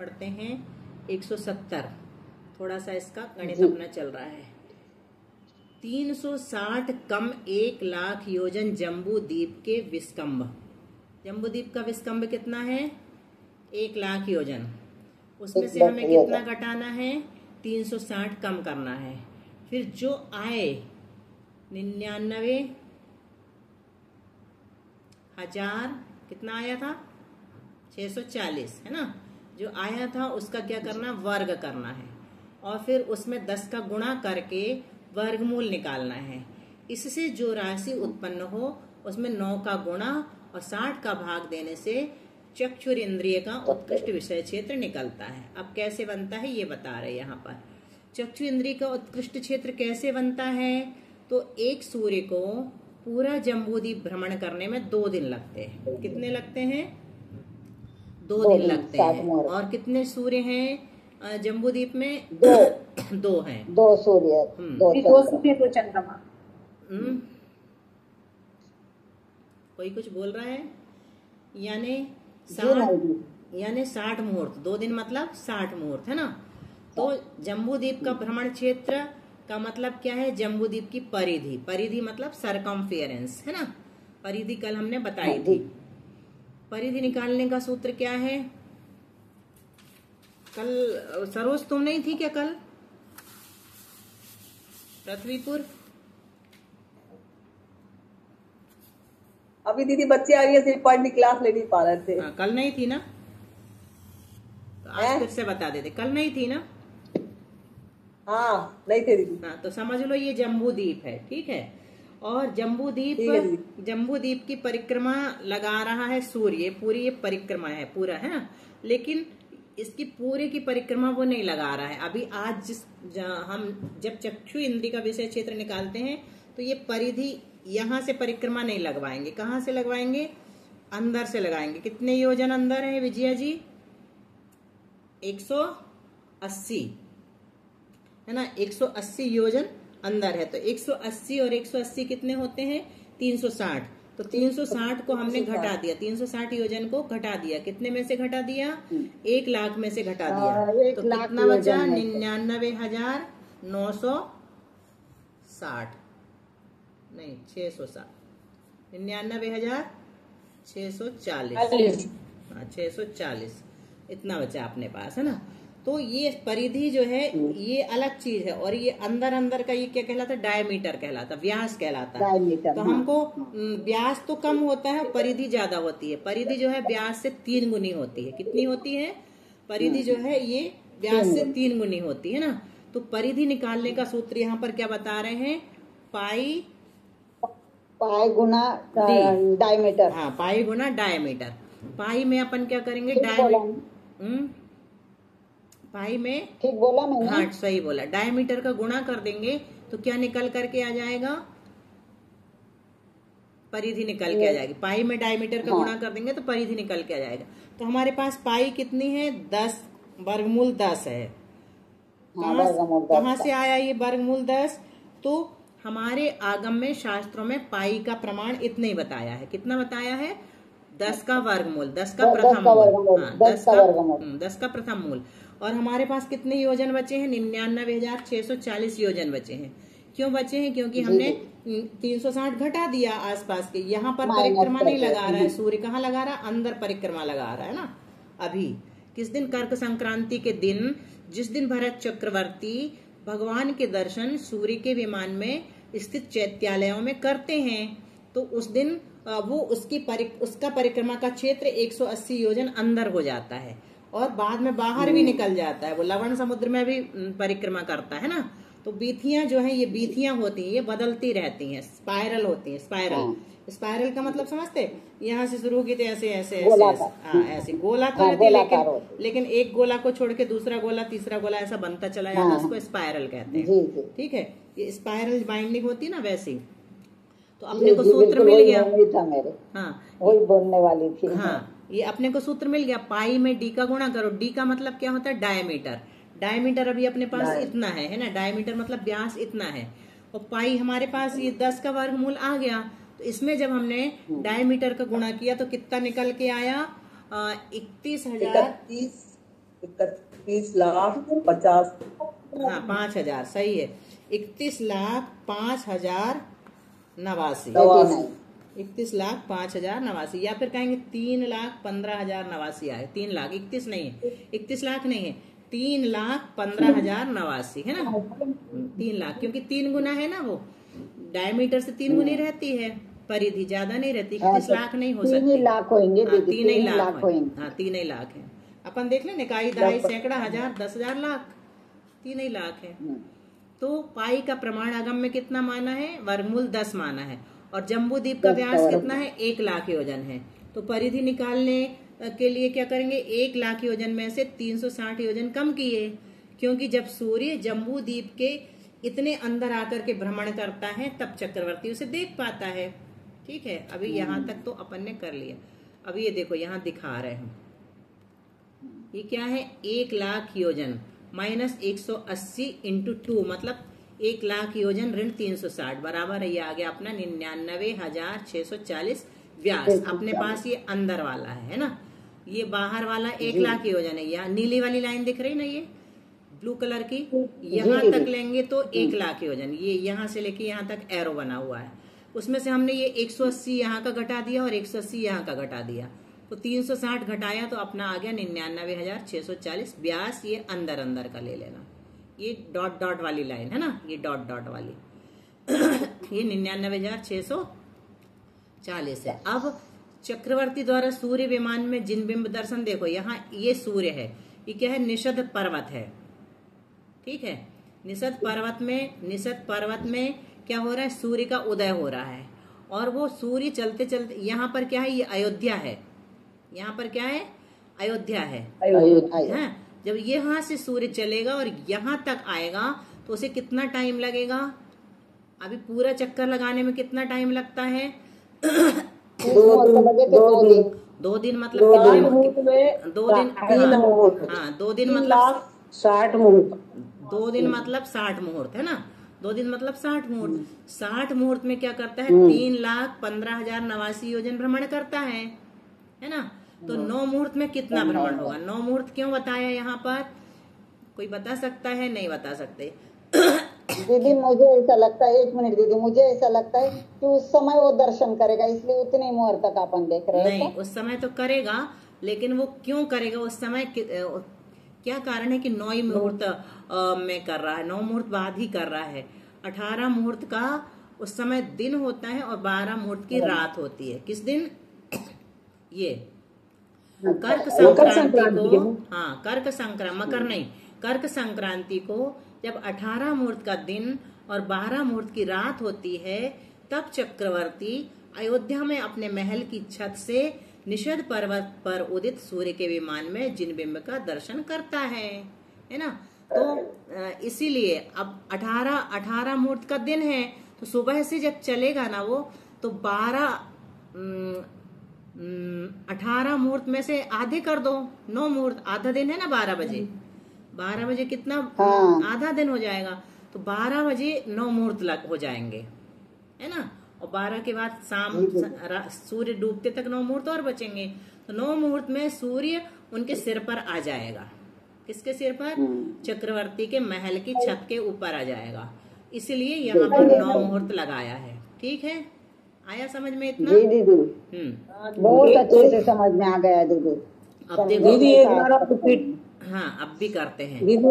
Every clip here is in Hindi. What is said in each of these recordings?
पढ़ते हैं 170। थोड़ा सा इसका गणित अपना चल रहा है। 360 कम 1 लाख योजन जम्बू द्वीप के विस्कंभ। जम्बू द्वीप का विस्कंभ कितना है? 1 लाख योजन। उसमें से हमें कितना घटाना है? 360 कम करना है। फिर जो आए 99,000 कितना आया था? 640 है ना। जो आया था उसका क्या करना? वर्ग करना है और फिर उसमें 10 का गुणा करके वर्गमूल निकालना है। इससे जो राशि उत्पन्न हो उसमें 9 का गुणा और 60 का भाग देने से चक्षुर इंद्रिय का उत्कृष्ट विषय क्षेत्र निकलता है। अब कैसे बनता है ये बता रहे यहाँ पर। चक्षु इंद्रिय का उत्कृष्ट क्षेत्र कैसे बनता है? तो एक सूर्य को पूरा जम्बूद्वीप भ्रमण करने में 2 दिन लगते हैं। कितने लगते हैं? 2 दिन लगते हैं। और कितने सूर्य हैं जम्बूद्वीप में? 2 हैं। 2 सूर्य, 2 सूर्य 2 चंद्रमा। कोई कुछ बोल रहा है? यानी 60 मुहूर्त। 2 दिन मतलब 60 मुहूर्त है ना। तो जम्बूद्वीप का भ्रमण क्षेत्र का मतलब क्या है? जम्बूद्वीप की परिधि। परिधि मतलब सरकमफेरेंस है ना। परिधि कल हमने बताई थी। परिधि निकालने का सूत्र क्या है? कल सरोज तुम नहीं थी क्या कल? पृथ्वीपुर अभी दीदी बच्चे आ रही है, सिर्फ पढ़ने क्लास ले नहीं पा रहे थे। कल नहीं थी ना, तो आज फिर से बता देते। कल नहीं थी ना? हाँ नहीं थे दीदी। हाँ तो समझ लो ये जम्बूद्वीप है, ठीक है। और जम्बूद्वीप की परिक्रमा लगा रहा है सूर्य। पूरी ये परिक्रमा है, पूरा है ना। लेकिन इसकी पूरे की परिक्रमा वो नहीं लगा रहा है। अभी आज हम जब चक्षु इंद्रिय का विषय क्षेत्र निकालते हैं तो ये परिधि यहाँ से परिक्रमा नहीं लगवाएंगे। कहाँ से लगवाएंगे? अंदर से लगाएंगे। कितने योजन अंदर है विजया जी? 180 है ना। 180 योजन अंदर है। तो 180 और 180 कितने होते हैं? 360। तो 360 को हमने घटा दिया। 360 योजन को घटा दिया। कितने में से घटा दिया? 1 लाख में से घटा दिया। तो कितना बचा? 99,960 नहीं 660। 99,640। हाँ 640 इतना बचा अपने पास है ना। तो ये परिधि जो है ये अलग चीज है। और ये अंदर का ये क्या कहलाता? डायमीटर कहलाता, व्यास कहलाता। तो हमको व्यास तो कम होता है, परिधि ज्यादा होती है। परिधि जो है व्यास से 3 गुनी होती है। कितनी होती है? परिधि जो है ये व्यास से 3 गुनी होती है ना। तो परिधि निकालने का सूत्र यहाँ पर क्या बता रहे हैं? पाई गुना डायमीटर। हाँ पाई गुना डायमीटर। पाई में अपन क्या करेंगे? पाई में ठीक बोला मैंने? हाँ सही बोला। डायमीटर का गुणा कर देंगे तो क्या निकल करके आ जाएगा? परिधि निकल के आ जाएगी। पाई में डायमीटर का गुणा कर देंगे तो परिधि निकल के आ जाएगा। तो हमारे पास पाई कितनी है? 10 वर्गमूल 10 है। कहाँ से आया ये वर्गमूल 10? तो हमारे आगम में शास्त्रों में पाई का प्रमाण इतना ही बताया है। कितना बताया है? 10 का वर्गमूल, 10 का प्रथम मूल। हाँ 10 का प्रथम मूल। और हमारे पास कितने योजन बचे हैं? 99,640 योजन बचे हैं। क्यों बचे हैं? क्योंकि हमने 360 घटा दिया आसपास के। यहाँ पर परिक्रमा नहीं लगा रहा है सूर्य। कहाँ लगा रहा है? अंदर परिक्रमा लगा रहा है ना। अभी किस दिन? कर्क संक्रांति के दिन, जिस दिन भरत चक्रवर्ती भगवान के दर्शन सूर्य के विमान में स्थित चैत्यालयों में करते हैं तो उस दिन वो उसका परिक्रमा का क्षेत्र 180 योजन अंदर हो जाता है और बाद में बाहर भी निकल जाता है। वो लवण समुद्र में भी परिक्रमा करता है ना। तो बीथियां जो है ये बीथियां होती हैं, ये बदलती रहती हैं, स्पाइरल होती हैं। स्पाइरल का मतलब समझते? यहाँ से शुरू की तो ऐसे ऐसे हाँ ऐसे गोला तो रहती, लेकिन एक गोला को छोड़ के दूसरा गोला, तीसरा गोला ऐसा बनता चला जाता है। उसको स्पाइरल कहते हैं, ठीक है। ये स्पाइरल बाइंडिंग होती है ना वैसी। तो अपने को सूत्र मिल गया। हाँ वही बोलने वाली थी। हाँ ये अपने को सूत्र मिल गया। पाई में डी का गुणा करो। डी का मतलब क्या होता है? डायमीटर। डायमीटर अभी अपने पास इतना है ना। डायमीटर मतलब व्यास इतना है। और पाई हमारे पास ये 10 का वर्गमूल आ गया। तो इसमें जब हमने डायमीटर का गुणा किया तो कितना निकल के आया? 31,000 31,50,000। हाँ 5,000 सही है। 31,05,089। 89। 31,05,089 या फिर कहेंगे 3,15,089 आए। 3,00,000 31 नहीं है, 31 लाख नहीं है, 3,15,089 है ना। 3,00,000 क्योंकि 3 गुना है ना, वो डायमीटर से 3 गुनी रहती है, परिधि ज्यादा नहीं रहती। 31 लाख नहीं हो 3 सकती। ही लाख होंगे हाँ, दीदी, 3 ही 3 लाख लाख होंगे। हाँ 3 ही लाख है। अपन देख लें इकाई, दहाई, सैकड़ा, हजार, 10,000, लाख, 3 ही लाख है। तो पाई का प्रमाण आगम में कितना माना है? वर्गमूल 10 माना है। और जम्बू द्वीप का 10 व्यास का कितना है? 1 लाख योजन है। तो परिधि निकालने के लिए क्या करेंगे? 1 लाख योजन में से 360 योजन कम किए, क्योंकि जब सूर्य जम्बू द्वीप के इतने अंदर आकर के भ्रमण करता है तब चक्रवर्ती उसे देख पाता है। ठीक है, अभी यहाँ तक तो अपन ने कर लिया। अभी ये देखो यहाँ दिखा रहे हैं, ये क्या है? 1 लाख योजन माइनस 180 इंटू 2 मतलब 1 लाख योजन ऋण 360 बराबर है, ये आ गया अपना 99,640 व्यास। अपने पास ये अंदर वाला है ना, ये बाहर वाला 1 लाख योजन है। यहाँ नीली वाली लाइन दिख रही ना, ये ब्लू कलर की, यहाँ तक लेंगे तो 1 लाख योजन। ये यहाँ से लेके यहाँ तक एरो बना हुआ है, उसमें से हमने ये 180 यहाँ का घटा दिया और 180 यहाँ का घटा दिया, तो 360 घटाया तो अपना आ गया 99,640 व्यास। ये अंदर अंदर का ले लेना, ये डॉट डॉट वाली लाइन है ना, ये डॉट डॉट वाली ये 99,640 है। अब चक्रवर्ती द्वारा सूर्य विमान में जिन बिंब दर्शन, देखो यहाँ ये सूर्य है, ये क्या है? निषद पर्वत है। ठीक है, निषद पर्वत में क्या हो रहा है? सूर्य का उदय हो रहा है, और वो सूर्य चलते चलते यहाँ पर क्या है? ये अयोध्या है। यहाँ पर क्या है? अयोध्या है। हाँ, जब ये यहाँ से सूर्य चलेगा और यहाँ तक आएगा तो उसे कितना टाइम लगेगा? अभी पूरा चक्कर लगाने में कितना टाइम लगता है? 2 दिन मतलब कितने? 2 दिन, हाँ 2 दिन मतलब 60 मुहूर्त। 2 दिन मतलब 60 मुहूर्त है ना। 2 दिन मतलब 60 मुहूर्त। 60 मुहूर्त में क्या करता है? 3,15,089 योजन भ्रमण करता है ना। तो 9 मुहूर्त में कितना भ्रमण होगा? 9 मुहूर्त क्यों बताया यहाँ पर? कोई बता सकता है? नहीं बता सकते। दीदी मुझे ऐसा लगता है, 1 मिनट दीदी, मुझे ऐसा लगता है कि उस समय वो दर्शन करेगा, इसलिए उतने मुहूर्त तक अपन देख रहे हैं। नहीं, उस समय तो करेगा, लेकिन वो क्यों करेगा उस समय? क्या कारण है कि 9 ही मुहूर्त में कर रहा है? 9 मुहूर्त बाद ही कर रहा है। 18 मुहूर्त का उस समय दिन होता है और 12 मुहूर्त की रात होती है। किस दिन? ये कर्क संक्रांति को, हाँ कर्क संक्रांति, मकर नहीं, कर्क संक्रांति को जब 18 मुहूर्त का दिन और 12 मुहूर्त की रात होती है, तब चक्रवर्ती अयोध्या में अपने महल की छत से निषद पर्वत पर उदित सूर्य के विमान में जिनबिंब का दर्शन करता है ना। तो इसीलिए अब 18 मुहूर्त का दिन है, तो सुबह से जब चलेगा ना वो, तो 18 मुहूर्त में से आधे कर दो, 9 मुहूर्त, आधा दिन है ना 12 बजे। 12 बजे कितना? आधा दिन हो जाएगा, तो 12 बजे 9 मुहूर्त हो जाएंगे है ना। और 12 के बाद शाम सूर्य डूबते तक 9 मुहूर्त और बचेंगे। तो 9 मुहूर्त में सूर्य उनके सिर पर आ जाएगा। किसके सिर पर? चक्रवर्ती के महल की छत के ऊपर आ जाएगा, इसलिए यहाँ पर 9 मुहूर्त लगाया है। ठीक है, आया समझ में इतना? जी दीदी, बहुत अच्छे से समझ में आ गया दीदी। अब देखो दीदी एक बार आप रिपीट। हाँ अब भी करते हैं, दीदी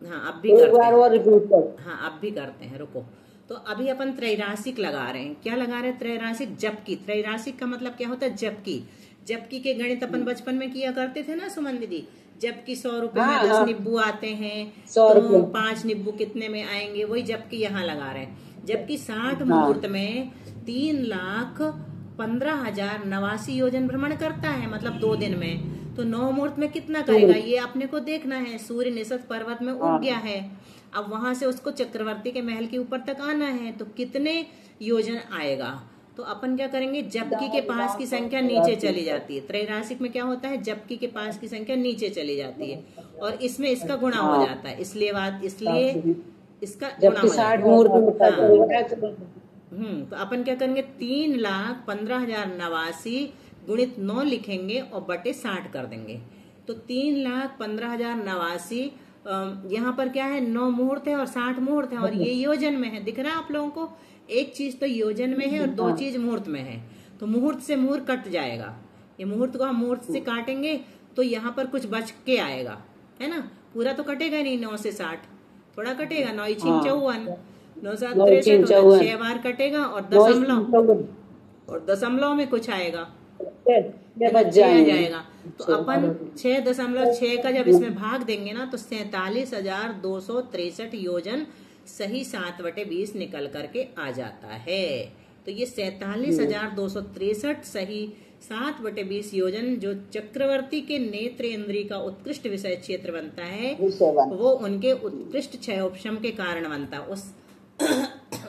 हाँ अब भी करते हैं, और रिपीट कर। हाँ अब भी करते हैं, रुको। तो अभी अपन त्रैराशिक लगा रहे हैं। क्या लगा रहे हैं? त्रैराशिक जबकि। त्रैराशिक का मतलब क्या होता है? जबकि। जबकि के गणित अपन बचपन में किया करते थे ना सुमन दीदी। जबकि 100 रुपए में 10 निब्बू आते हैं, तो 5 निब्बू कितने में आएंगे? वही जबकि यहाँ लगा रहे हैं। जबकि 60 मुहूर्त में 3,15,089 योजन भ्रमण करता है, मतलब 2 दिन में। तो 9 मुहूर्त में कितना करेगा ये अपने को देखना है। सूर्य निषद पर्वत में उग गया है, अब वहां से उसको चक्रवर्ती के महल के ऊपर तक आना है, तो कितने योजन आएगा? तो अपन क्या करेंगे? जबकि के पास की संख्या नीचे चली जाती है। त्रैराशिक में क्या होता है? जबकि के पास की संख्या नीचे चली जाती है, और इसमें इसका गुणा हो जाता है, इसलिए इसका गुणा हो जाता है। तो अपन क्या करेंगे? 3,15,089 गुणित 9 लिखेंगे और बटे 60 कर देंगे। तो 3,15,089। यहाँ पर क्या है, 9 मुहूर्त है और 60 मुहूर्त है, और ये योजन में है। दिख रहा है आप लोगों को? एक चीज तो योजन में है और 2 चीज मुहूर्त में है। तो मुहूर्त से मुहूर्त कट जाएगा। ये मुहूर्त को हम मुहूर्त से काटेंगे तो यहाँ पर कुछ बच के आएगा, है ना। पूरा तो कटेगा नहीं, 9 से 60 थोड़ा कटेगा। 9 छीन 54, 9 7 63, 6 बार कटेगा, और दशमलव में कुछ आएगा, बच जाएगा। तो अपन 6.6 का जब इसमें भाग देंगे ना, तो 47,263 योजन सही 7/20 निकल करके आ जाता है। तो ये 47,263 सही 7/20 योजन जो चक्रवर्ती के नेत्र इंद्रिय का उत्कृष्ट विषय क्षेत्र बनता है, वो उनके उत्कृष्ट क्षयोपशम के कारण बनता है।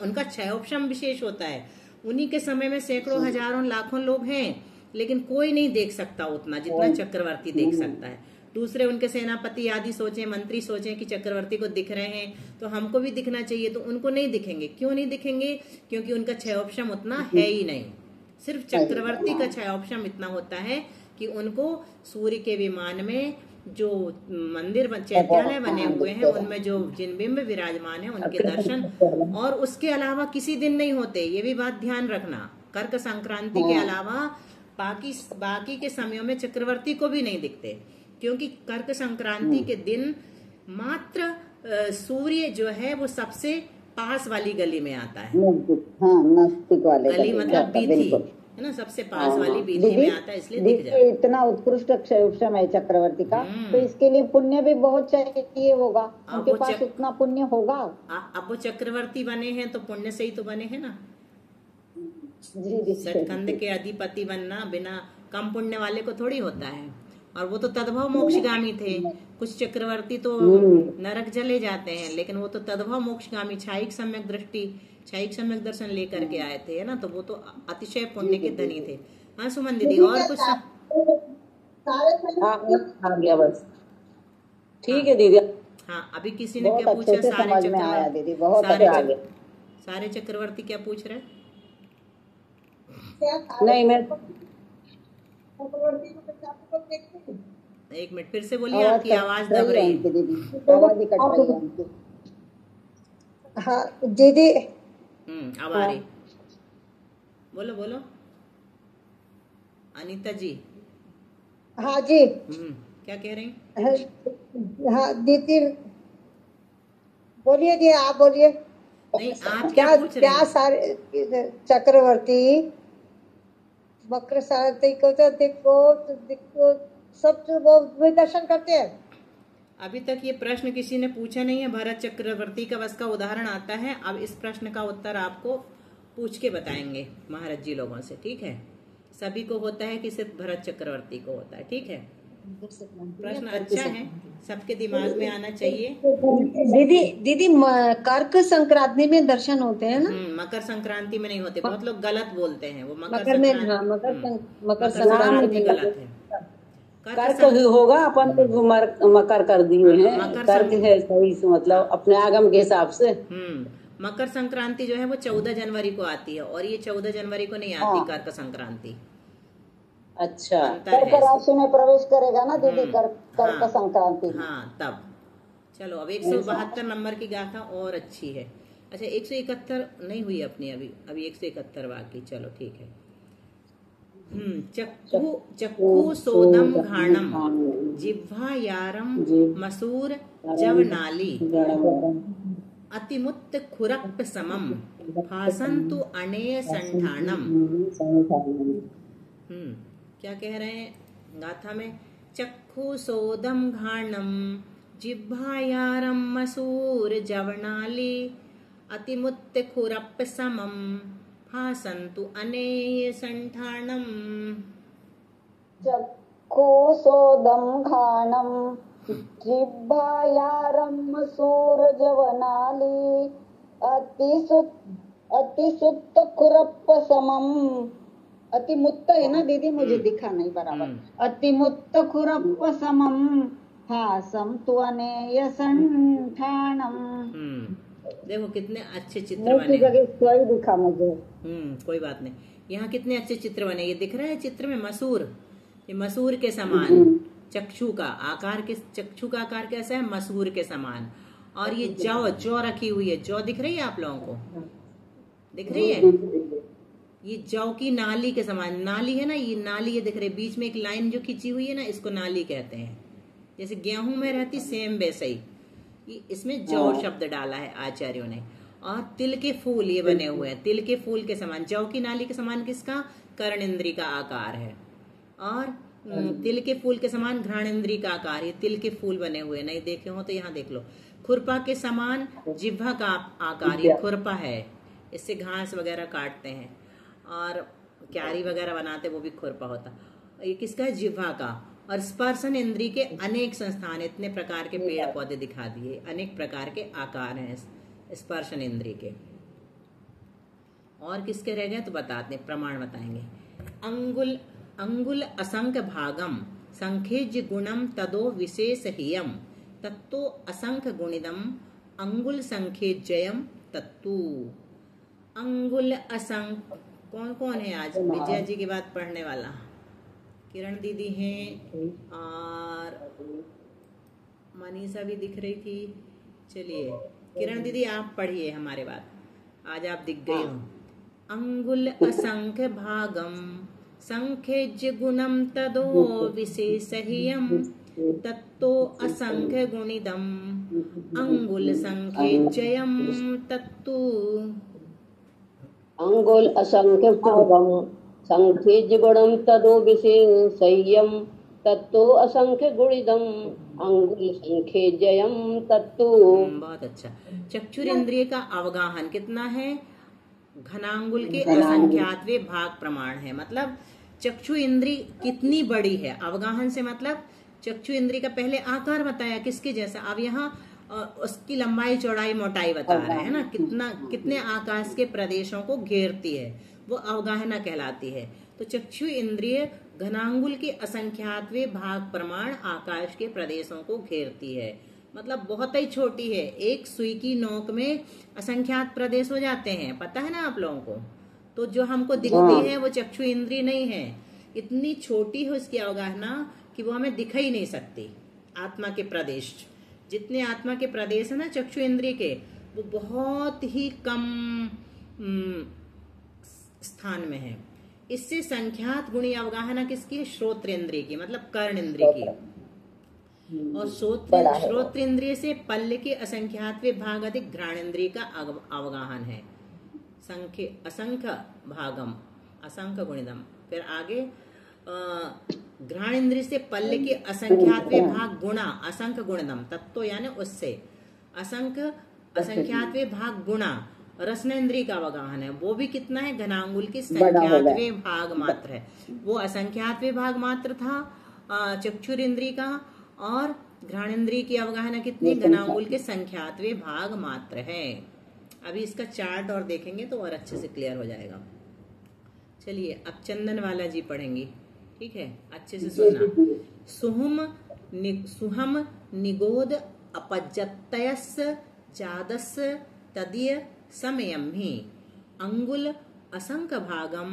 उनका क्षयोपशम विशेष होता है। उन्हीं के समय में सैकड़ों, हजारों, लाखों लोग हैं, लेकिन कोई नहीं देख सकता उतना जितना चक्रवर्ती देख सकता है। दूसरे उनके सेनापति आदि सोचें, मंत्री सोचें कि चक्रवर्ती को दिख रहे हैं तो हमको भी दिखना चाहिए, तो उनको नहीं दिखेंगे। क्यों नहीं दिखेंगे? क्योंकि उनका क्षयोपशम उतना है ही नहीं। सिर्फ चक्रवर्ती का क्षयोपशम इतना होता है कि उनको सूर्य के विमान में जो मंदिर चैत्यालय बने हुए हैं, उनमें जो जिन बिंब विराजमान है, उनके दर्शन, और उसके अलावा किसी दिन नहीं होते। ये भी बात ध्यान रखना। कर्क संक्रांति के अलावा बाकी के समयों में चक्रवर्ती को भी नहीं दिखते, क्योंकि कर्क संक्रांति के दिन मात्र सूर्य जो है वो सबसे पास वाली गली में आता है। नजदीक वाले गली मतलब बीथी, है ना, सबसे पास वाली बीथी में आता है, इसलिए दिख जाता है। इतना उत्कृष्ट क्षयोपशम है चक्रवर्ती का, तो इसके लिए पुण्य भी बहुत चाहिए होगा। उनके पास उतना पुण्य होगा। अब वो चक्रवर्ती बने हैं तो पुण्य से ही तो बने हैं ना। सटखंड के अधिपति बनना बिना कम पुण्य वाले को थोड़ी होता है। और वो तो तद्भव मोक्षगामी थे। कुछ चक्रवर्ती तो नरक जले जाते हैं, लेकिन वो तो तद्भव मोक्षगामी, छायिक सम्यक दृष्टि, छायिक सम्यक दर्शन लेकर के आए थे, है ना। तो वो तो अतिशय पुण्य के धनी थे। हाँ सुमन दीदी, और कुछ? आ गया बस। ठीक है दीदी। हाँ, अभी किसी ने क्या पूछा? सारे चक्रवर्ती क्या पूछ रहे? नहीं, मैं एक मिनट फिर से बोलिए, आपकी आवाज दब रही है। आवाज कट रही है। हाँ दीदी। अब आ रही। बोलो बोलो अनीता जी। हाँ जी। क्या कह रही? हाँ दीदी बोलिए जी, आप बोलिए। नहीं, आप क्या पूछ रहे हैं? क्या सारे चक्रवर्ती मकर संक्रांति को तो देखो सब वो दर्शन करते हैं। अभी तक ये प्रश्न किसी ने पूछा नहीं है। भरत चक्रवर्ती का बस का उदाहरण आता है। अब इस प्रश्न का उत्तर आपको पूछ के बताएंगे महाराज जी लोगों से, ठीक है। सभी को होता है कि सिर्फ भरत चक्रवर्ती को होता है, ठीक है। प्रश्न अच्छा है, सबके दिमाग में आना चाहिए। दीदी कर्क संक्रांति में दर्शन होते हैं ना? मकर संक्रांति में नहीं होते। बहुत लोग गलत बोलते हैं। वो मकर संक्रांति गलत है। कर्क होगा, अपन तो मकर कर दिए हैं। कर्क है सही, मतलब अपने आगम के हिसाब से। मकर संक्रांति जो है वो 14 जनवरी को आती है, और ये 14 जनवरी को नहीं आती कर्क संक्रांति। अच्छा, कर्क राशि में प्रवेश करेगा ना दीदी कर्क संक्रांति। हाँ तब। चलो अब 172 नंबर की गाथा और अच्छी है। अच्छा 171 नहीं हुई अपनी, अभी 171 बाकी। चलो ठीक है। चक्कू सोदम घाणम जिह्वायारम मसूर जवनाली अतिमुत्त खुरप समम भासंतु अनेय संठानम। क्या कह रहे हैं गाथा में? चक्खु सोदम घाणम जिह्वायारम मसूर जवनाली अतिमुत्त खुरप समम भासंतु अनेय संठानम। चक्खु सोदम घाणम जिह्वायारम मसूर जवनाली अतिसुत्त खुरप समम। अतिमुत्त है ना दीदी, मुझे दिखा नहीं बराबर। अतिमुत्त खुरप समम भासम तुअनेय संठानम। देखो कितने अच्छे चित्र बने। जगह दिखा मुझे। कोई बात नहीं। यहाँ कितने अच्छे चित्र बने। ये दिख रहा है चित्र में मसूर, ये मसूर के समान, चक्षु का आकार कैसा है? मसूर के समान। और ये जौ रखी हुई है, जौ दिख रही है आप लोगों को? दिख रही है? ये जौ की नाली के समान, नाली है ना, ये नाली ये दिख रही है, बीच में एक लाइन जो खिंची हुई है ना, इसको नाली कहते हैं। जैसे गेहूं में रहती सेम वैसे ही ये इसमें जौ शब्द डाला है आचार्यों ने। और तिल के फूल ये बने हुए हैं, तिल के फूल के समान, जौ की नाली के समान किसका? कर्णेंद्री का आकार है। और तिल के फूल के समान घ्राणेंद्री का आकार, ये तिल के फूल बने हुए, नहीं देखे हो तो यहाँ देख लो। खुरपा के समान जिह्वा का आकार, ये खुरपा है, इससे घास वगैरह काटते हैं और क्यारी वगैरह बनाते, वो भी खुरपा होता। ये किसका है? जिह्वा का। और स्पर्शन इंद्री के अनेक संस्थान, इतने प्रकार के पेड़ पौधे दिखा दिए, अनेक प्रकार के आकार हैं स्पर्शन इंद्री के। और किसके रह गए तो बताते हैं, प्रमाण बताएंगे। अंगुल असंख्य भागम संखेज गुणम तदो विशेष हियम तत्तो असंख्य गुणिदम अंगुल संखेजयम तत्तु। अंगुल असंख्य कौन कौन है आज विजया जी की बात पढ़ने वाला? किरण दीदी हैं और मनीषा भी दिख रही थी। चलिए किरण दीदी आप पढ़िए हमारे बात, आज आप दिख गई हो। अंगुल असंख्य भागम संखेज्य गुणम तदो विशेषहियम तत्तो असंख्य गुणिदम अंगुल संखेज्ययम तत्तु। अंगुल असंख्य भागम संखेज्य गुणम तदो विशेषहियम तत्तो असंख्य गुणिदम अंगुल संखेज्ययम तत्तु। बहुत अच्छा। चक्षुरेंद्रिय का अवगाहन कितना है? घनांगुल के असंख्यातवे भाग प्रमाण है। मतलब चक्षु इंद्री कितनी बड़ी है, अवगाहन से मतलब चक्षु इंद्री का पहले आकार बताया किसके जैसा, अब यहाँ उसकी लंबाई चौड़ाई मोटाई बता रहे हैं ना, कितने आकाश के प्रदेशों को घेरती है, वो अवगाहना कहलाती है। तो चक्षु इंद्रिय घनांगुल के असंख्यातवे भाग प्रमाण आकाश के प्रदेशों को घेरती है, मतलब बहुत ही छोटी है। एक सुई की नोक में असंख्यात प्रदेश हो जाते हैं, पता है ना आप लोगों को। तो जो हमको दिखती है वो चक्षु इंद्रिय नहीं है, इतनी छोटी है उसकी अवगाहना कि वो हमें दिख ही नहीं सकती। आत्मा के प्रदेश, जितने आत्मा के प्रदेश है ना चक्षु इंद्रिय के, वो बहुत ही कम स्थान में है। इससे संख्यात गुणी अवगाहना किसकी है? श्रोत्रेंद्रिय की, मतलब कर्ण इंद्रिय की। और श्रोत्रेंद्रिय से पल्ल के असंख्यातवे भाग अधिक घ्राणेंद्रिय का अवगाहन है। असंख्य भागम असंख्य गुणिदम। फिर आगे घ्राणेंद्रिय से पल्ल के असंख्यातवे भाग गुणा असंख्य गुणिदम तत्तो, यानी उससे असंख्य असंख्यातवे भाग गुणा रसनेन्द्रिय का अवगाहन है। वो भी कितना है? घनांगुल के संख्यातवे भाग मात्र है, वो असंख्यातवे भाग मात्र था चक्षुरेंद्रिय का। और घ्राणेंद्रिय की अवगाहना कितनी? घनांगुल के संख्यातवे भाग मात्र है। अभी इसका चार्ट और देखेंगे तो और अच्छे से क्लियर हो जाएगा। चलिए अब चंदन वाला जी पढ़ेंगी, ठीक है, अच्छे से सुनना। सुहम निगोद अपजत्तयस जादस तदीय समयम ही अंगुल असंख्य भागम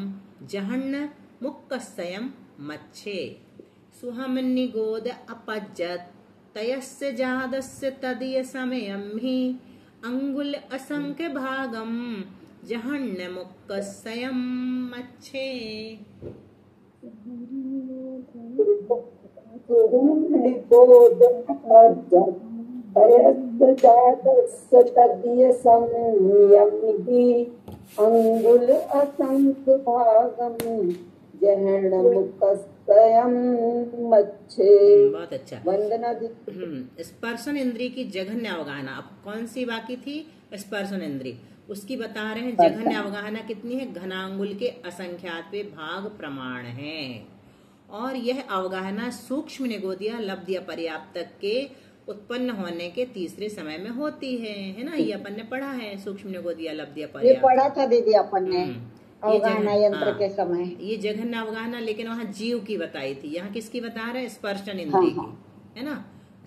जहन्न मुक्कस्यम मच्छे। सुहम निगोद अपजत तयस्य जादस्य तदीय समयम ही अंगुल असंख्य भागम जहन्न मुक्कस्यम मच्छे। अंगुल असंख्य भागम जहन्न मुक्कस्यम मच्छे। बहुत अच्छा। वंदना दी। स्पर्शन इंद्रिय की जघन्य अवगाहना, अब कौन सी बाकी थी? स्पर्शन इंद्रिय, उसकी बता रहे हैं जघन्य अवगाहना कितनी है? घनांगुल के असंख्यातवे भाग प्रमाण है। और यह अवगाहना सूक्ष्म निगोदिया लब्धिया पर्याप्त के उत्पन्न होने के तीसरे समय में होती है ना। ये अपन ने पढ़ा है, सूक्ष्म निगोदिया लब्धिया पर्याप्त, ये पढ़ा था दीदी अपन ने अवगाहना यंत्र के समय। ये जघन्य अवगाहना, लेकिन वहाँ जीव की बताई थी, यहाँ किसकी बता रहे हैं? स्पर्शन इंद्रिय की, है ना,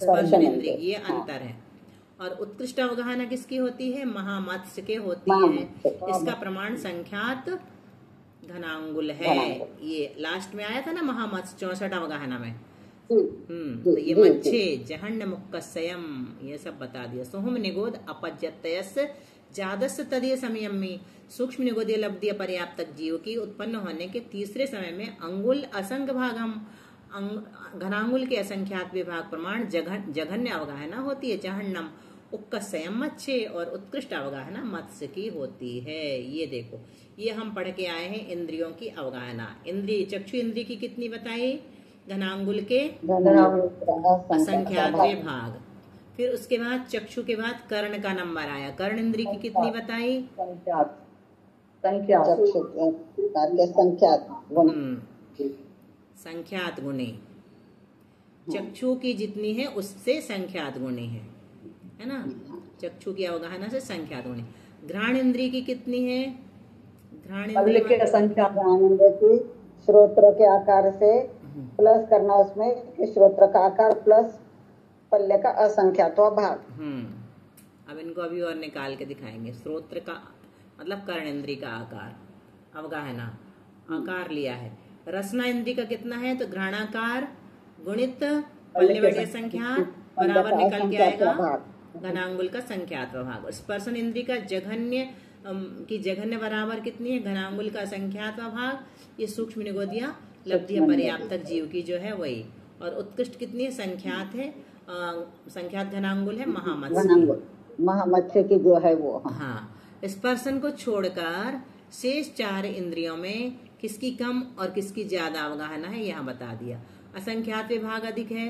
स्पर्शन इंद्रिय, ये अंतर है। और उत्कृष्ट अवगाहना किसकी होती है? महामत्स्य के होती है। इसका प्रमाण संख्यात घनांगुल है। ये लास्ट में आया था ना महामत्स्य 64 अवगाहना में, तो ये मच्छे जहन्न मुक्कस्यम ये सब बता दिया। सोहम निगोद अपज्यतयस जादस तदीय समयम में सूक्ष्म निगोदीय लब्धीय पर्याप्तक जीव की उत्पन्न होने के तीसरे समय में अंगुल असंग भागम घनांगुल के असंख्यात विभाग प्रमाण जघन्य अवगाहना होती है। जहन्नम उक्कस्यम मच्छे और उत्कृष्ट अवगाहना मत्स्य की होती है। ये देखो ये हम पढ़ के आए हैं इंद्रियों की अवगाहना। इंद्रिय चक्षु इंद्रिय की कितनी बताई? घनांगुल के असंख्यात विभाग। फिर उसके बाद चक्षु के बाद कर्ण का नंबर आया। कर्ण इंद्रिय की कितनी बताई? संख्यात गुणे। चक्षु की जितनी है उससे संख्यात गुणे है ना। चक्षु की अवगाहना से संख्यात गुणे। घ्राण इंद्रिय की कितनी है? घ्राण इंद्रिय की श्रोत्र के आकार से प्लस करना उसमें कि श्रोत्र का आकार प्लस पल्ले का असंख्यात भाग। अब इनको अभी और निकाल के दिखाएंगे। श्रोत्र का मतलब कर्ण इंद्रिय का आकार, अवगाहना आकार लिया है। रसना इंद्रिय का कितना है? तो घ्राणाकार गुणित पल्ले बटे संख्यात बराबर निकल के आएगा घनांगुल का संख्यात भाग। स्पर्शन इंद्रिय का जघन्य की जघन्य बराबर कितनी है? घनांगुल का संख्यात भाग। ये सूक्ष्म निगोदिया लब्धीय पर्याप्तक जीव की जो है वही। और उत्कृष्ट कितनी है? संख्यात है, संख्यात घनांगुल है महामत्स्य की जो है वो। हाँ, स्पर्शन को छोड़कर शेष चार इंद्रियों में किसकी कम और किसकी ज्यादा अवगाहना है यहाँ बता दिया। असंख्यात विभाग अधिक है।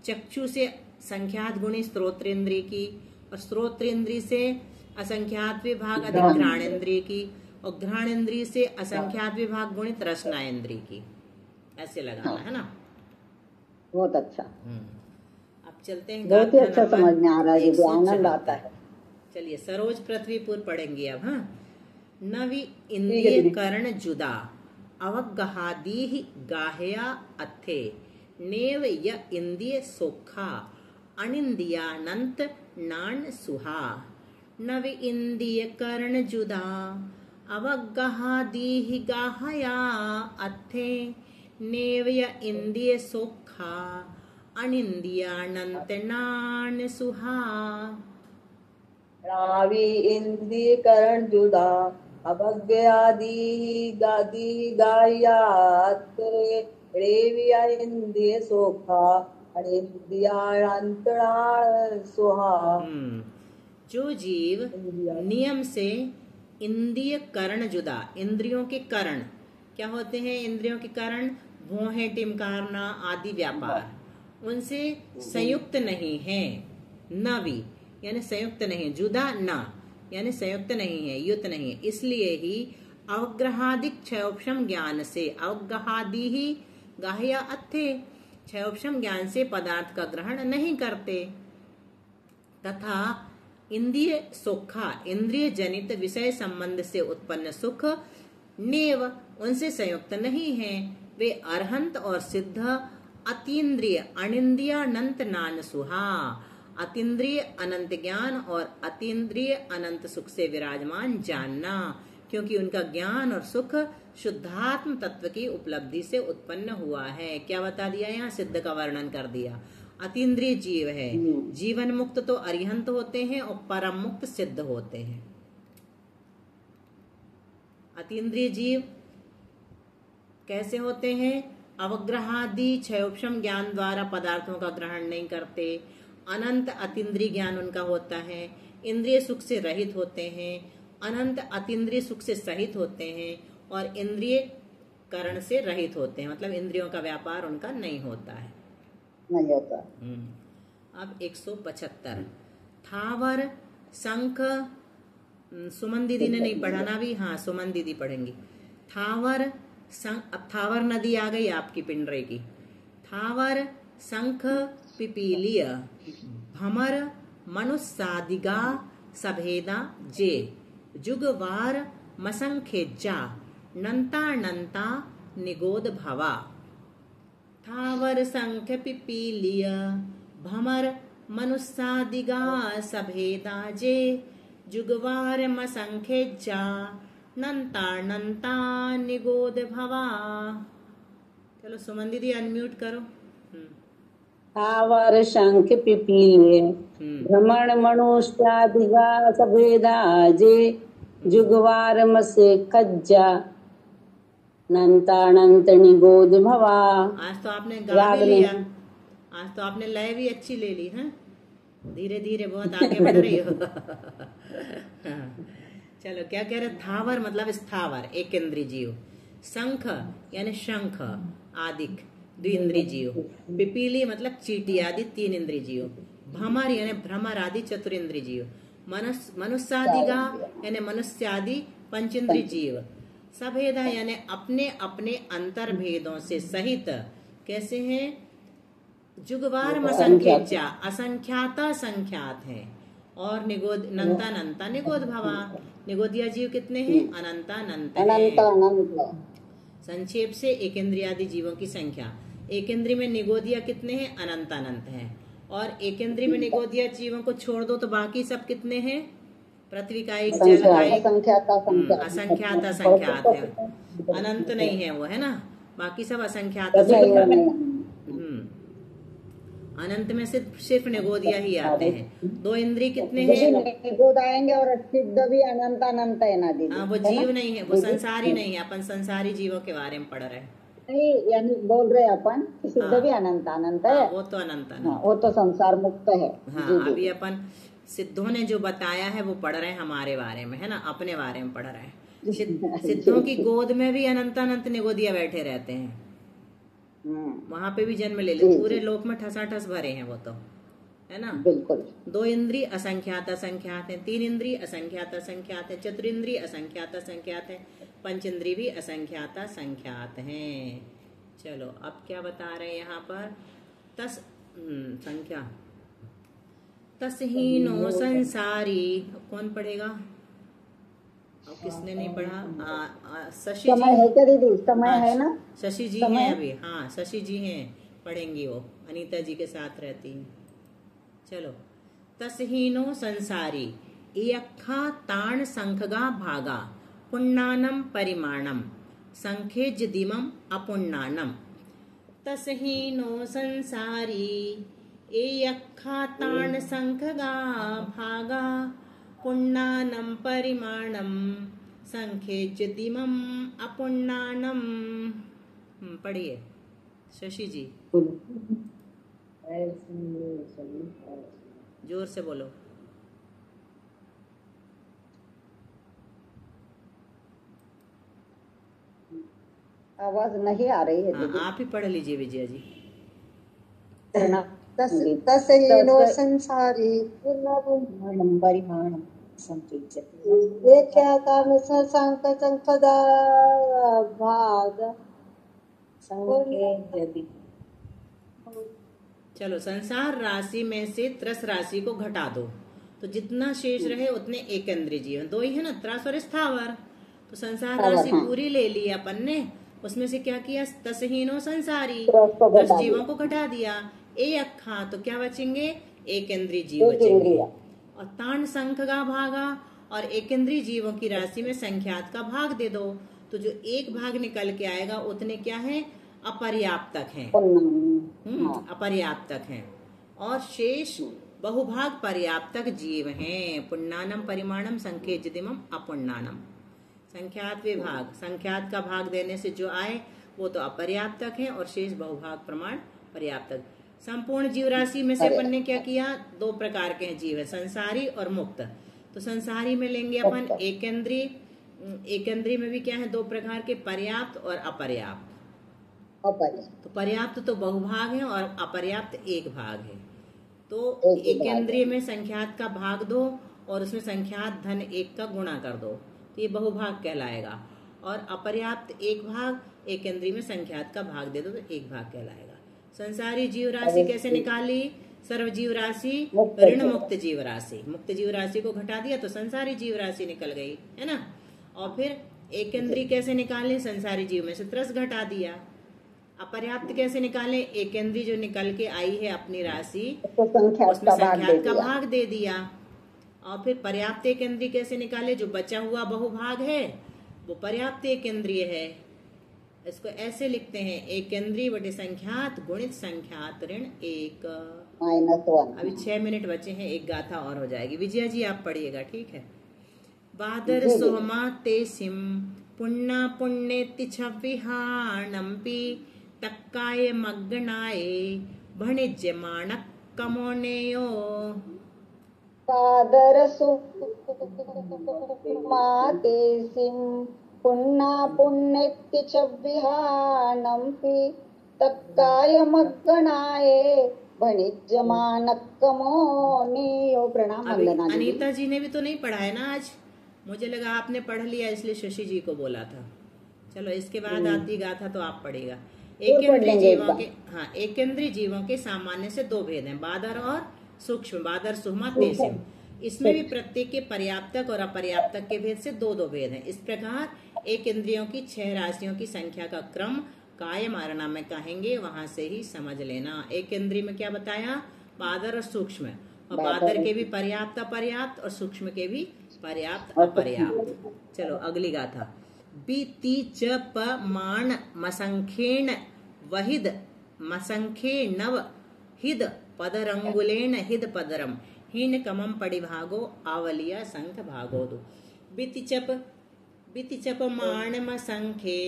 चक्षु से संख्यात गुणी स्त्रोत्र इंद्रिय की और स्त्रोत्र इंद्रिय से असंख्यात विभाग अधिक घ्राण इंद्रिय की और घ्राण इंद्रिय से असंख्यात विभाग गुणित रसना इंद्रिय की। ऐसे लगाना है ना। बहुत अच्छा। अब चलते हैं। बहुत ही अच्छा समझ में आ रहा है, जो आनंद आता है। चलिए सरोज पृथ्वीपुर पढ़ेंगे अब। हाँ, नवि इंद्रिय कर्ण जुदा अवगहादी गाहया अथे नेव य इंद्रिय सोखा अनिंदियानंत नान सुहा। नवि इंद्रिय कर्ण जुदा अवगहादी गाहया अथे नेव य इंद्रिय सोखा अनिंदियानंत नान सुहा। नावी इंद्रिय करण जुदा अभग्यादि गादी गायात रेविया इंद्रिय सोखा अनिंदियानंतराण सुहा। जो जीव नियम से इंद्रिय करण जुदा, इंद्रियों के करण क्या होते हैं? इंद्रियों के करण भौहें, टिमकारना आदि व्यापार, उनसे संयुक्त नहीं है। नवी यानी संयुक्त नहीं, जुदा ना यानी संयुक्त नहीं है, युक्त नहीं है। इसलिए ही अवग्रहादिक क्षयोपम ज्ञान से अवग्रहादि ही गाह्य अथे क्षयोपम ज्ञान से पदार्थ का ग्रहण नहीं करते। तथा इंद्रिय सुखा इंद्रिय जनित विषय संबंध से उत्पन्न सुख नेव उनसे संयुक्त नहीं है। वे अरहंत और सिद्ध अतीन्द्रिय अनिंद्रियानंत नान सुहा। अतीन्द्रिय अनंत ज्ञान और अतीन्द्रिय अनंत सुख से विराजमान जानना, क्योंकि उनका ज्ञान और सुख शुद्धात्म तत्व की उपलब्धि से उत्पन्न हुआ है। क्या बता दिया यहाँ? सिद्ध का वर्णन कर दिया। अतीन्द्रिय जीव है। जीवन मुक्त तो अरिहंत होते हैं और परम मुक्त सिद्ध होते हैं। अतीन्द्रिय जीव कैसे होते हैं? अवग्रहादि क्षयोपम ज्ञान द्वारा पदार्थों का ग्रहण नहीं करते। अनंत अतीन्द्रिय ज्ञान उनका होता है। इंद्रिय सुख से रहित होते हैं। अनंत अतीन्द्रिय सुख से सहित होते हैं और इंद्रिय करण से रहित होते हैं, मतलब इंद्रियों का व्यापार उनका नहीं होता है, नहीं होता। अब 175 थावर शंख, सुमन दीदी ने नहीं पढ़ाना भी, हाँ सुमन दीदी पढ़ेंगी। थावर अब थावर नदी आ गई आपकी पिंडरे की। थावर शंख पिपीलिय भमर मनुस्सादिगा सभेदा जे जुगवार मसंखेजा नंता नंता निगोद भवा। थावर शंख पिपीलिय भमर मनुस्सादिगा सभेदा जे जुगवार मसंखेजा नंता नंता निगोद भवा। चलो सुमन दीदी अनम्यूट करो। स्थावर शंख पिपीले भ्रमण मनुष्यादिगा सभेदा जे जुगवार मसे कज्जा नंतानंत निगोद भवा। आज तो आपने गा भी लिया, आज तो आपने लय भी अच्छी ले ली है, धीरे धीरे बहुत आगे बढ़ रही हो। चलो क्या कह रहे, थावर मतलब स्थावर एक इंद्रिय जीव, शंख यानी शंख आदिक द्विइंद्रिय जीव, पिपीली मतलब चीटी आदि तीन इंद्रिय जीव, भ्रमर यानी भ्रमर आदि चतुरिंद्रिय जीव, मनुष्यादिगा यानी मनुष्य आदि पंचेंद्रिय जीव, सभेदा यानी अपने अपने अंतर भेदों से सहित कैसे हैं, जुगवार असंख्या असंख्यात संख्यात है, और निगोद नंता नंता निगोद भवा, निगोदिया जीव कितने हैं, अनंता अनंत है। संक्षेप से एक इंद्रियादि जीवों की संख्या, एक इंद्रिय में निगोदिया कितने हैं, अनंत अनंत है, और एक इंद्रिय में निगोदिया जीवों को छोड़ दो तो बाकी सब कितने हैं, पृथ्वी का एक, जल का एक, असंख्यात असंख्यात है, अनंत नहीं है वो, है ना, बाकी सब असंख्यात असंख्यात। अनंत में सिर्फ निगोदिया ही आते हैं। दो इंद्रिय कितने हैं, निगोद आएंगे, और सिद्ध भी अनंत अनंत है ना दीदी। हाँ, वो जीव नहीं है, वो संसारी नहीं है, अपन संसारी जीवों के बारे में पढ़ रहे हैं, नहीं यानी बोल रहे अपन सिद्ध भी अनंत अनंत है, वो तो अनंत अनंत, वो तो संसार मुक्त है। हाँ, अभी अपन सिद्धों ने जो बताया है वो पढ़ रहे हैं हमारे बारे में, है ना, अपने बारे में पढ़ रहे हैं। सिद्धों की गोद में भी अनंत अनंत निगोदिया बैठे रहते हैं, वहां पे भी जन्म ले ले, पूरे लोक में ठसाठस भरे हैं वो तो, है ना, बिल्कुल। दो इंद्रिय असंख्यात असंख्यात है, तीन इंद्रिय असंख्यात असंख्यात है, चतुरिंद्रिय असंख्यात असंख्यात है, पंचेंद्रिय भी असंख्यात असंख्यात हैं। चलो अब क्या बता रहे हैं यहाँ पर, संख्या, तसहीनो संसारी, कौन पढ़ेगा, अब किसने नहीं पढ़ा, शशि जी समय है क्या दीदी, समय है ना, शशि जी हैं अभी, हाँ शशि जी हैं, पढ़ेंगी वो, अनीता जी के साथ रहती हैं। चलो, तसहीनो संसारी इयक्खा ताण संखगा भागा पुण्णानम परिमाणम संखे जिदिमम अपुण्णानम, तसहीनो संसारी एयक्खा ताण संखगा भागा पुण्णानम परिमाणम संखे जिदिमम अपुण्णानम। पढ़िए शशि जी, जोर से बोलो। आवाज नहीं आ रही है। हाँ, आप ही पढ़ लीजिए विजया जी। तसहीनो संसारी परिमाणम व्याख्याता में संक संखदा भाग चलो, संसार राशि में से त्रस राशि को घटा दो तो जितना शेष रहे उतने एक इंद्रिय जीव, दो ही है ना, त्रस और स्थावर। तो संसार राशि पूरी ले ली अपन ने, उसमें से क्या किया, तसहीनो संसारी, 10 जीवों को घटा दिया, ए अक्खा तो क्या बचेंगे, एक इंद्रिय जीव बचेंगे, और ताण संख का भागा, और एक इंद्रिय जीवों की राशि में संख्यात का भाग दे दो, तो जो एक भाग निकल के आएगा उतने क्या है, अपर्याप्तक हैं, अपर्याप्तक हैं, और शेष बहुभाग पर्याप्तक जीव हैं। पुण्णानम परिमाणम संख्ये जिदिमम अपुण्णानम, संख्यात विभाग, संख्यात का भाग देने से जो आए वो तो अपर्याप्तक है, और शेष बहुभाग प्रमाण पर्याप्तक। संपूर्ण जीव राशि में से अपन ने क्या किया, 2 प्रकार के जीव है, संसारी और मुक्त। तो संसारी में लेंगे अपन एक इंद्रिय, एक इंद्रिय में भी क्या है, 2 प्रकार के, पर्याप्त और अपर्याप्त। तो पर्याप्त तो बहुभाग है और अपर्याप्त एक भाग है। तो एक इंद्रिय में संख्यात का भाग दो और उसमें संख्यात धन 1 का गुणा कर दो, तो ये बहुभाग कहलाएगा, और अपर्याप्त एक भाग, एक इंद्रिय में संख्यात का भाग दे दो तो एक भाग कहलाएगा। संसारी जीव राशि कैसे निकाली, सर्व जीव राशि ऋण मुक्त जीव राशि, मुक्त जीव राशि को घटा दिया तो संसारी जीव राशि निकल गई, है ना। और फिर एक इंद्रिय कैसे निकाले, संसारी जीव में से त्रस घटा दिया। अपर्याप्त कैसे निकाले, एक इंद्रिय जो निकल के आई है अपनी राशि उसमें संख्यात का भाग दे दिया। और फिर पर्याप्त एक इंद्रिय कैसे निकाले, जो बचा हुआ बहुभाग है वो पर्याप्त एक इंद्रिय है, इसको ऐसे लिखते हैं, एकेंद्रीय बटे संख्यात गुणित संख्यात ऋण 1। -1। अभी 6 मिनट बचे हैं, एक गाथा और हो जाएगी। विजया जी आप पढ़िएगा, ठीक है। बादर जी, जी। सोमा ते सिम पुण्ना पुण्येति छविहाणंपि तक्काय मग्गनाय भणिज्यमाणक कमोनेयो। पादरसु माते सिं पुन्ना पुण्येति च विहाणंपि तक्काय मग्गणाये भणिज्यमानक्कमोनियो। प्रणाम अभी वंदना दीदी। अनीता जी ने भी तो नहीं पढ़ा है ना आज, मुझे लगा आपने पढ़ लिया इसलिए शशि जी को बोला था। चलो इसके बाद आती गाथा तो आप पढ़ेगा। एकेंद्रीय जीवों के, हाँ, एकेंद्रीय जीवों के सामान्य से दो भेद हैं, बादर और सूक्ष्म। बादर सुहमा तेसिम, इसमें भी प्रत्येक के पर्याप्तक और अपर्याप्तक के भेद से दो दो भेद हैं। इस प्रकार एक इंद्रियों की 6 राशियों की संख्या का क्रम काय मारना में कहेंगे, वहां से ही समझ लेना। एक इंद्रिय में क्या बताया, बादर और सूक्ष्म, और बादर के भी पर्याप्त अपर्याप्त और सूक्ष्म के भी पर्याप्त अपर्याप्त। चलो अगली गाथा। बीती च प मान मसंखेण वहिद मसंखे नव हिद पदरंगुलेन हिद पदरम हीन कमम पडिभागो आवलिया संख भागो दो। बीतिचप मान मसंखे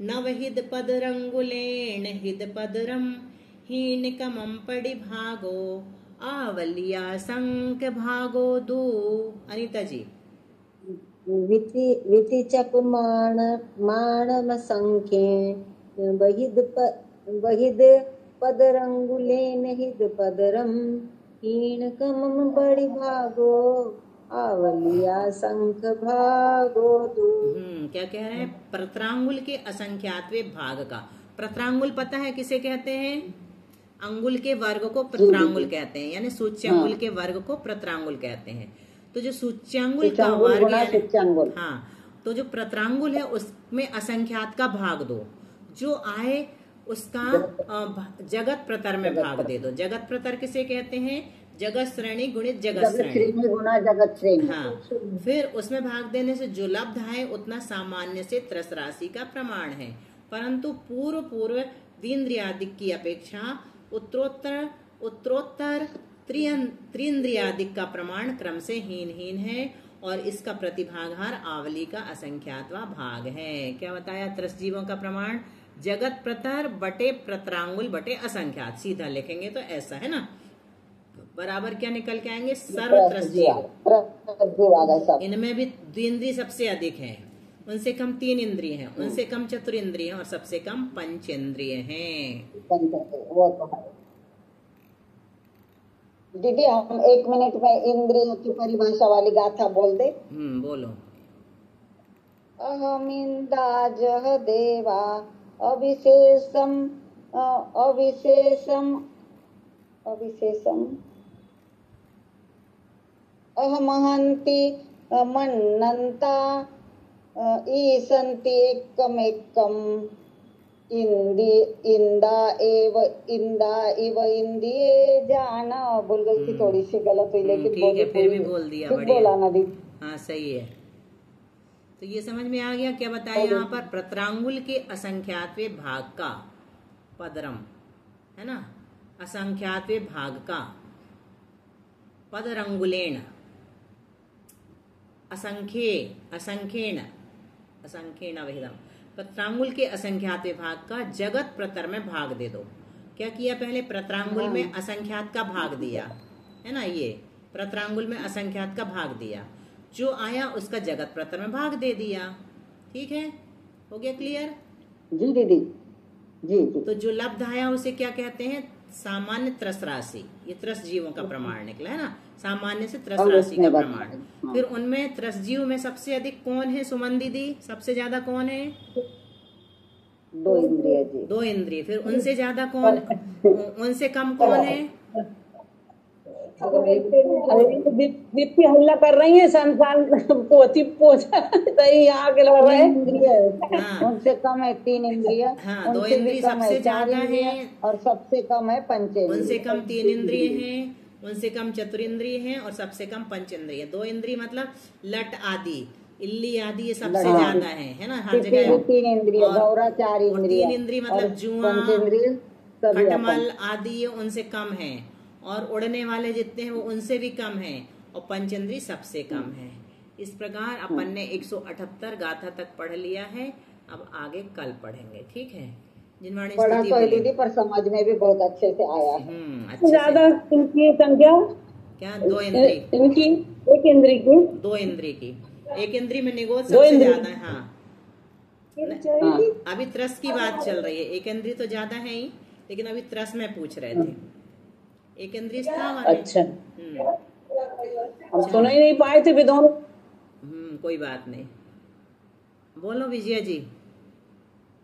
नव हिद पदरंगुलेन हिद पदरम हीन कमम पडिभागो आवलिया संख भागो दो। अनीता जी। वितिचपमाणमसंख्ये वहिद पदरंगुलेन हिद पदरम हीनकमं बड़िभागो आवलिया संख भागो दो। क्या कह रहे हैं, प्रत्रांगुल के असंख्यातवे भाग का। प्रत्रांगुल पता है किसे कहते हैं, अंगुल के वर्ग को प्रत्रांगुल कहते हैं, यानी सूच्यांगुल के वर्ग को प्रत्रांगुल कहते हैं। तो जो सूच्यांगुल का वर्ग, हाँ, तो जो प्रत्रांगुल है उसमें असंख्यात का भाग दो, जो आए उसका जगत प्रतर में भाग दे दो। जगत प्रतर किसे कहते हैं, जगत श्रेणी गुणित जगत श्रेणी गुना जगत श्रेणी। हाँ, फिर उसमें भाग देने से जो लब्ध है उतना सामान्य से त्रस राशि का प्रमाण है, परंतु पूर्व द्विन्द्रियादिक की अपेक्षा उत्तरोत्तर त्रिन्द्रियादिक का प्रमाण क्रम से हीन है, और इसका प्रतिभागहार आवली का असंख्यातवा भाग है। क्या बताया, त्रस जीवों का प्रमाण जगत प्रतर बटे प्रत्रांगुल बटे असंख्यात। सीधा लिखेंगे तो ऐसा है ना, बराबर क्या निकल के आएंगे, सर्वत्रस जीव। इनमें भी द्विन्द्रिय सबसे अधिक है, उनसे कम 3 इंद्रिय हैं, उनसे कम चतुरिंद्रिय हैं, और सबसे कम पंचेंद्रिय हैं। दीदी हम 1 मिनट में इंद्रियों की परिभाषा वाली गाथा बोल दे। बोलो। अहमिंदाजह देवा अविशेषम अहमहन्ति मन्नन्ता ईसन्ति एकमेकम् इंदा इव इंदिये जाना। बोल गई थी, थोड़ी सी गलत हुई, लेकिन ठीक है, फिर भी बोल दिया, बढ़िया बोला ना दीदी। हाँ सही है। तो ये समझ में आ गया। क्या बताया यहाँ पर, प्रत्रांगुल के असंख्यातवे भाग का पदरम है ना, असंख्यातवे भाग का पदरंगुलेन असंख्येन विहितम। प्रत्रांगुल के असंख्यात भाग का जगत प्रतर में भाग दे दो। क्या किया, पहले प्रत्रांगुल में असंख्यात का भाग दिया है ना, ये प्रत्रांगुल में असंख्यात का भाग दिया, जो आया उसका जगत प्रतर में भाग दे दिया। ठीक है, हो गया क्लियर? जी दीदी, जी। तो जो लब्ध आया उसे क्या कहते हैं, सामान्य त्रस राशि। ये त्रस जीवों का प्रमाण निकला है ना, सामान्य से त्रस राशि का प्रमाण। फिर उनमें त्रस जीव में सबसे अधिक कौन है सुमन दीदी, सबसे ज्यादा कौन है? 2 इंद्रिय जी। 2 इंद्रिय। फिर उनसे ज्यादा कौन, उनसे कम कौन है? दीप्ति हल्ला कर रही है, संसार पोती पोछा सही आग लग रहा है। उनसे कम है 3 इंद्रिय। हाँ, 2 इंद्रिय सबसे ज्यादा है, और सबसे कम है पंचेंद्रिय। उनसे कम 3 इंद्रिय हैं, उनसे कम चतुरिंद्रिय हैं, और सबसे कम पंचेंद्रिय। 2 इंद्रिय मतलब लट आदि, इल्ली आदि ये सबसे ज्यादा है ना, हर जगह। 3 इंद्रिय, गौरा 4 इंद्रिय, 3 इंद्रिय मतलब जुआ, पंचेंद्रिय सभी खटमल आदि ये उनसे कम है, और उड़ने वाले जितने हैं वो उनसे भी कम है, और पंचेंद्रिय सबसे कम है। इस प्रकार अपन ने 178 गाथा तक पढ़ लिया है। अब आगे कल पढ़ेंगे, ठीक है। जिनवाणी पढ़ा स्तुति तो है बोलिए। दीदी, पर समझ में भी बहुत अच्छे से आया है। अच्छे से। ज्यादा इनकी संख्या क्या 2 इंद्री, इनकी 1 इंद्री की, 2 इंद्री की, 1 इंद्री में निगोद 2 सबसे इंद्री। ज्यादा है। हाँ, अभी त्रस की बात चल रही है। 1 इंद्री तो ज्यादा है ही, लेकिन अभी त्रस में पूछ रहे थे। 1 इंद्री स्थावर है। अच्छा, हम सुन ही नहीं पाए थे विद्वान। कोई बात नहीं, बोलो विजया जी।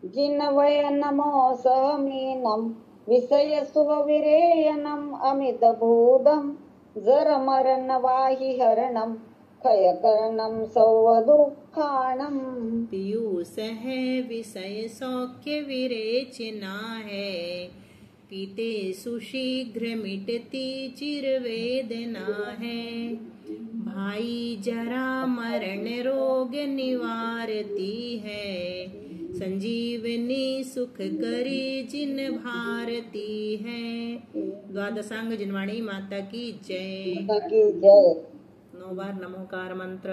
जिन्वय नमो समीनम विषय सुविरेयनम अमित भूदम जर मरण वाहि हरणम क्षय करणम सौवदुखाणम। पीयूष है विषय सौख्य विरेचना है, पीते सुशीघ्र मिटती चिर वेदना है। भाई जरा मरण रोग निवारती है, संजीवनी सुख करी जिन भारती है। द्वादशांग जिनवाणी माता की जय। 9 बार नमोकार मंत्र।